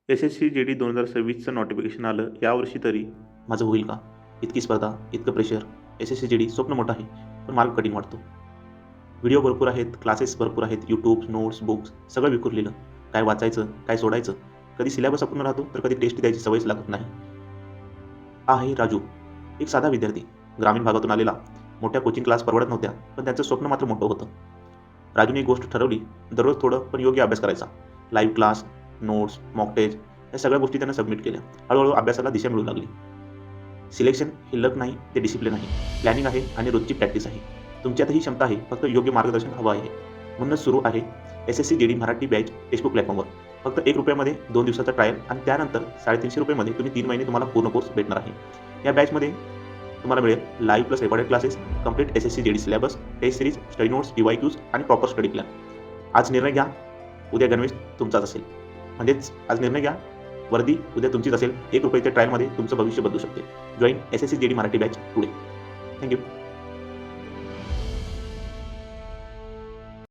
SSC GD 2026चं notification आलं यावर्षी तरी. माझं होईल का? इतकी स्पर्धा, इतकं प्रेशर. SSC GD स्वप्न मोठं आहे, पण मार्ग कठीण वाटतो. व्हिडिओ भरपूर आहेत, क्लासेस भरपूर आहेत, यूट्यूब, नोट्स, बुक्स सगळं विखुरलेलं. काय वाचायचं, काय सोडायचं? कधी सिलेबस अपूर्ण राहतो, तर कधी टेस्ट द्यायची सवयच लागत नाही. हा आहे राजू, एक साधा विद्यार्थी, ग्रामीण भागातून आलेला. मोठ्या कोचिंग क्लास परवडत नव्हत्या, पण त्यांचं स्वप्न मात्र मोठं होतं. राजूने एक गोष्ट ठरवली, दररोज थोडं पण योग्य अभ्यास करायचा. Live class, notes, mock test या सगळ्या गोष्टी त्यानं सबमिट केल्या. हळूहळू अभ्यासाला दिशा मिळू लागली. सिलेक्शन हे लक नाही, ते डिसिप्लिन आहे. प्लॅनिंग आहे आणि रोजची प्रॅक्टिस आहे. तुमच्यातही क्षमता आहे, फक्त योग्य मार्गदर्शन हवं आहे. म्हणूनच सुरू आहे SSC GD Marathi batch textbook प्लॅटफॉर्मवर. फक्त ₹1 2 दिवसाचा ट्रायल आणि त्यानंतर ₹350 तुम्ही 3 महिने तुम्हाला पूर्ण कोर्स भेटणार आहे. या बॅचमध्ये तुम्हाला मिळेल live plus recorded classes, complete SSC GD सिलेबस, test series, study notes, PYQs आणि प्रॉपर स्टडी प्लॅन. आज निर्णय घ्या, उद्या गणवेश तुमचाच असेल. म्हणजेच आज निर्णय घ्या, वर्दी उद्या तुमचीच असेल. ₹1 च्या ट्रायलमध्ये तुमचं भविष्य बदलू शकते. Join SSC GD Marathi batch today. Thank you.